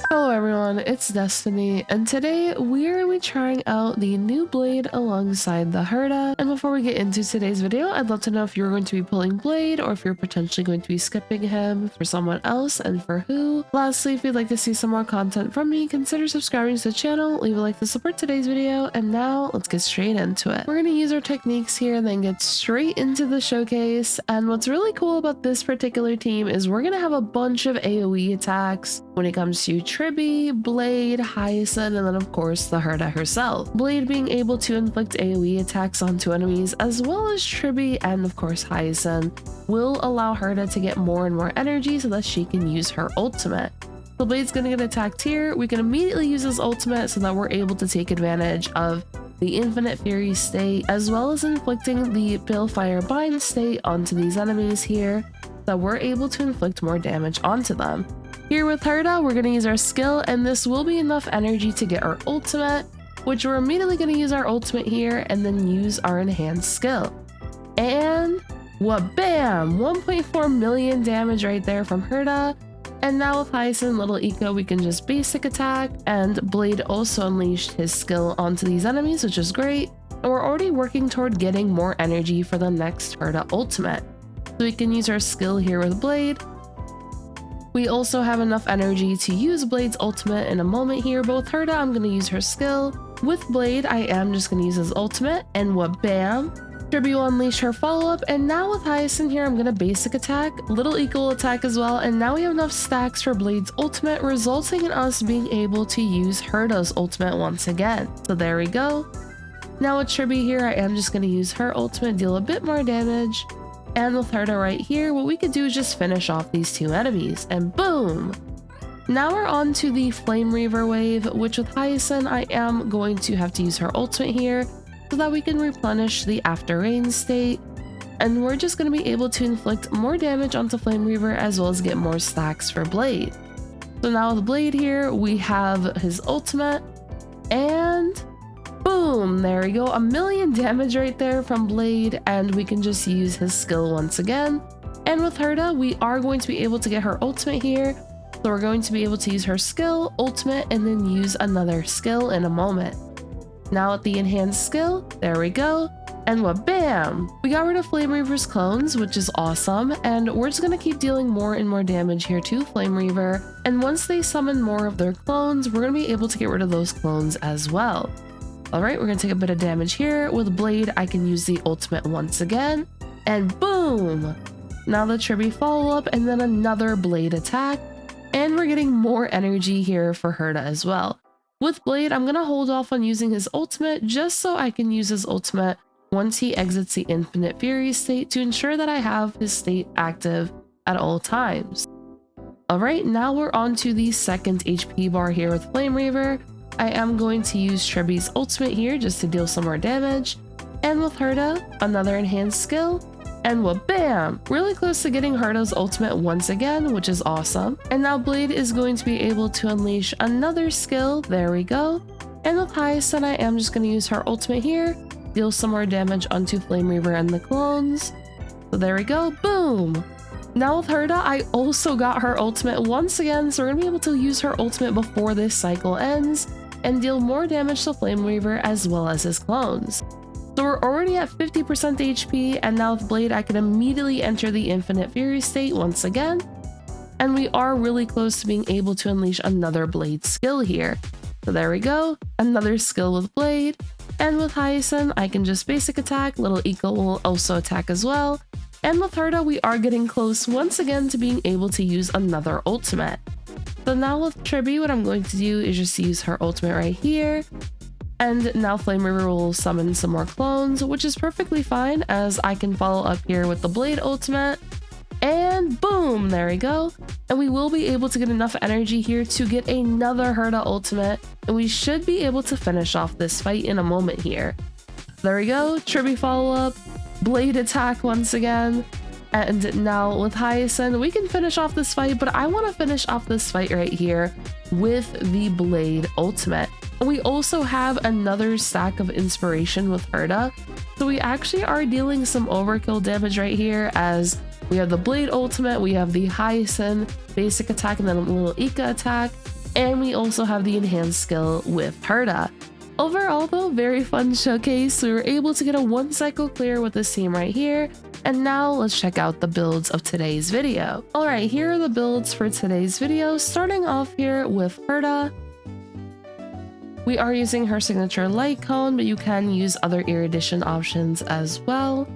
Hello everyone, it's Destiny, and today we're going to be trying out the new Blade alongside the Herta. And before we get into today's video, I'd love to know if you're going to be pulling Blade or if you're potentially going to be skipping him for someone else and for who. Lastly, if you'd like to see some more content from me, consider subscribing to the channel, leave a like to support today's video, and now let's get straight into it. We're going to use our techniques here and then get straight into the showcase. And what's really cool about this particular team is we're going to have a bunch of AoE attacks when it comes to Tribbie, Blade, Hyacine, and then of course the Herta herself. Blade being able to inflict AoE attacks onto enemies, as well as Tribbie and of course Hyacine, will allow Herta to get more and more energy so that she can use her ultimate. So Blade's gonna get attacked here. We can immediately use his ultimate so that we're able to take advantage of the Infinite Fury state, as well as inflicting the Balefire Bind state onto these enemies here, so that we're able to inflict more damage onto them. Here with Herta, we're going to use our skill, and this will be enough energy to get our ultimate, which we're immediately going to use our ultimate here and then use our enhanced skill. And wha-bam! 1.4 million damage right there from Herta. And now with Hyacine Little Eco, we can just basic attack, and Blade also unleashed his skill onto these enemies, which is great. And we're already working toward getting more energy for the next Herta ultimate. So we can use our skill here with Blade. We also have enough energy to use Blade's ultimate in a moment here, but with Herta, I'm going to use her skill. With Blade, I am just going to use his ultimate, and wha-bam! Tribbie will unleash her follow-up, and now with Hyacine here, I'm going to basic attack, little equal attack as well, and now we have enough stacks for Blade's ultimate, resulting in us being able to use Herta's ultimate once again. So there we go. Now with Tribbie here, I am just going to use her ultimate, deal a bit more damage. And with Herta right here, what we could do is just finish off these two enemies, and boom! Now we're on to the Flame Reaver wave, which with Hyacine, I am going to have to use her ultimate here so that we can replenish the After Rain state. And we're just going to be able to inflict more damage onto Flame Reaver as well as get more stacks for Blade. So now with Blade here, we have his ultimate, and boom, there we go, 1 million damage right there from Blade, and we can just use his skill once again. And with Herta, we are going to be able to get her ultimate here, so we're going to be able to use her skill, ultimate, and then use another skill in a moment. Now with the enhanced skill, there we go, and wha-bam! We got rid of Flame Reaver's clones, which is awesome, and we're just going to keep dealing more and more damage here to Flame Reaver, and once they summon more of their clones, we're going to be able to get rid of those clones as well. Alright, we're going to take a bit of damage here. With Blade, I can use the ultimate once again. And boom! Now the Tribbie follow-up and then another Blade attack. And we're getting more energy here for Herta as well. With Blade, I'm going to hold off on using his ultimate just so I can use his ultimate once he exits the Infinite Fury state to ensure that I have his state active at all times. Alright, now we're on to the second HP bar here with Flame Reaver. I am going to use Tribbie's ultimate here just to deal some more damage. And with Herta, another enhanced skill. And wha-bam! Really close to getting Herta's ultimate once again, which is awesome. And now Blade is going to be able to unleash another skill. There we go. And with Hyacine, I am just going to use her ultimate here. Deal some more damage onto Flame Reaver and the clones. So there we go. Boom! Now with Herta, I also got her ultimate once again, so we're going to be able to use her ultimate before this cycle ends and deal more damage to Flame Reaver as well as his clones. So we're already at 50% HP, and now with Blade I can immediately enter the Infinite Fury state once again. And we are really close to being able to unleash another Blade skill here. So there we go, another skill with Blade. And with Hyacine, I can just basic attack, Little Eco will also attack as well. And with Herta, we are getting close once again to being able to use another ultimate. So now with Tribbie, what I'm going to do is just use her ultimate right here. And now Flame Reaver will summon some more clones, which is perfectly fine as I can follow up here with the Blade ultimate. And boom, there we go. And we will be able to get enough energy here to get another Herta ultimate. And we should be able to finish off this fight in a moment here. There we go, Tribbie follow up, Blade attack once again. And now with Hyacine, we can finish off this fight, but I want to finish off this fight right here with the Blade ultimate. We also have another stack of inspiration with Herta, so we actually are dealing some overkill damage right here, as we have the Blade ultimate, we have the Hyacine basic attack and then a little Ika attack, and we also have the enhanced skill with Herta. Overall though, very fun showcase. We were able to get a 1 cycle clear with this team right here. And now let's check out the builds of today's video. Alright, here are the builds for today's video, starting off here with Herta. We are using her signature light cone, but you can use other erudition options as well.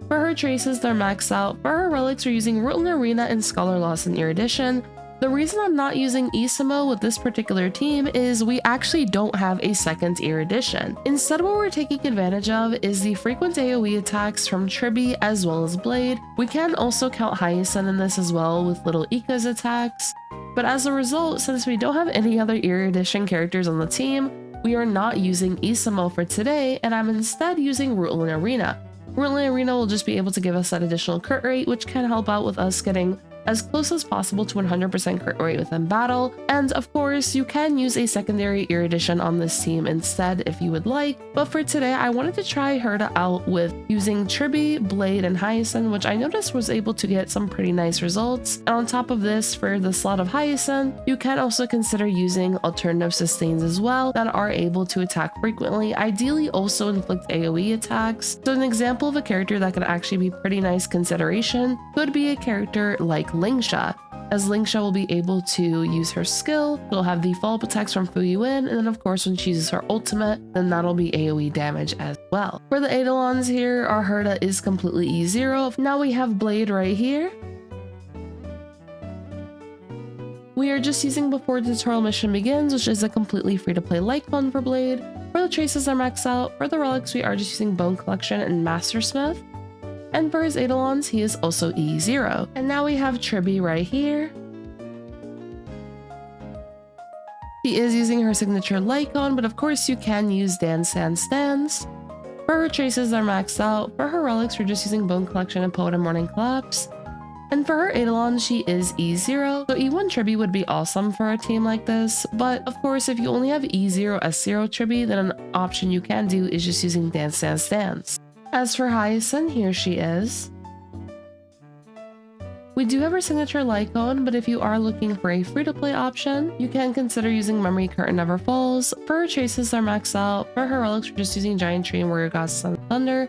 For her traces, they're maxed out. For her relics, we're using Root Arena and Scholar Lost and erudition. The reason I'm not using Isamo with this particular team is we actually don't have a second erudition. Instead, what we're taking advantage of is the frequent AoE attacks from Tribbie as well as Blade. We can also count Hyacine in this as well with little Ika's attacks. But as a result, since we don't have any other erudition characters on the team, we are not using Isamo for today, and I'm instead using Root Arena. Root Arena will just be able to give us that additional crit rate, which can help out with us getting as close as possible to 100% crit rate within battle. And of course, you can use a secondary erudition on this team instead if you would like. But for today, I wanted to try Herta out with using Tribbie, Blade, and Hyacine, which I noticed was able to get some pretty nice results. And on top of this, for the slot of Hyacine, you can also consider using alternative sustains as well that are able to attack frequently, ideally also inflict AoE attacks. So an example of a character that could actually be pretty nice consideration could be a character like Lingsha, as Lingsha will be able to use her skill. She'll have the follow-up attacks from Fuyuin, and then of course when she uses her ultimate, then that'll be AoE damage as well. For the Eidolons here, our Herta is completely E0. Now we have Blade right here. We are just using before the tutorial mission begins, which is a completely free-to-play light clone for Blade. For the traces are maxed out. For the relics, we are just using Bone Collection and Mastersmith. And for his Eidolons, he is also E0. And now we have Tribbie right here. She is using her signature light cone, but of course you can use Dance Dance. For her traces are maxed out. For her relics, we're just using Bone Collection and Poet and Morning Collapse. And for her Eidolon, she is E0. So E1 Tribbie would be awesome for a team like this. But of course, if you only have E0 S0 Tribbie, then an option you can do is just using Dance Dance. As for Hyacine, here she is. We do have her signature light cone, but if you are looking for a free-to-play option, you can consider using Memory Curtain Never Falls. For her traces are maxed out. For her relics, we're just using Giant Tree and Warrior Gods Sun and Thunder.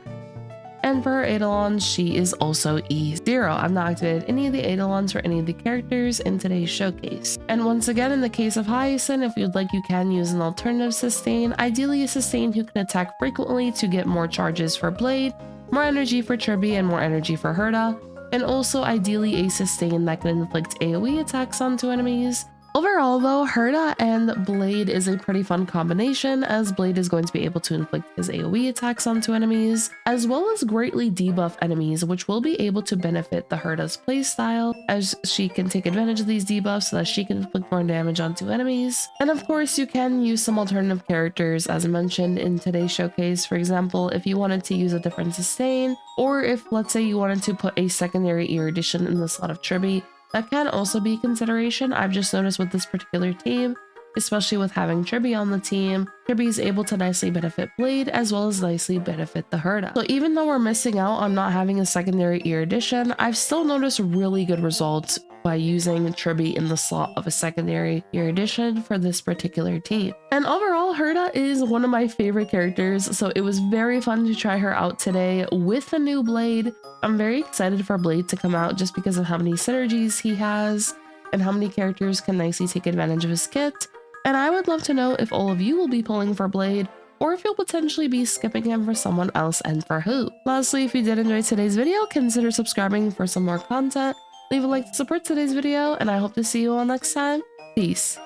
And for her Eidolon, she is also E0. I've not activated any of the Eidolons for any of the characters in today's showcase. And once again, in the case of Hyacine, if you'd like, you can use an alternative sustain, ideally a sustain who can attack frequently to get more charges for Blade, more energy for Tribbie, and more energy for Herta, and also ideally a sustain that can inflict AoE attacks onto enemies. Overall though, Herta and Blade is a pretty fun combination, as Blade is going to be able to inflict his AoE attacks onto enemies, as well as greatly debuff enemies, which will be able to benefit the Herta's playstyle, as she can take advantage of these debuffs so that she can inflict more damage onto enemies. And of course, you can use some alternative characters as I mentioned in today's showcase. For example, if you wanted to use a different sustain, or if let's say you wanted to put a secondary erudition in the slot of Tribbie, that can also be a consideration. I've just noticed with this particular team, especially with having Tribbie on the team, Tribbie is able to nicely benefit Blade as well as nicely benefit the Herta. So even though we're missing out on not having a secondary erudition, I've still noticed really good results by using Tribbie in the slot of a secondary erudition for this particular team. And overall, Herta is one of my favorite characters, so it was very fun to try her out today with the new Blade. I'm very excited for Blade to come out just because of how many synergies he has and how many characters can nicely take advantage of his kit. And I would love to know if all of you will be pulling for Blade, or if you'll potentially be skipping him for someone else and for who. Lastly, if you did enjoy today's video, consider subscribing for some more content. Leave a like to support today's video, and I hope to see you all next time. Peace.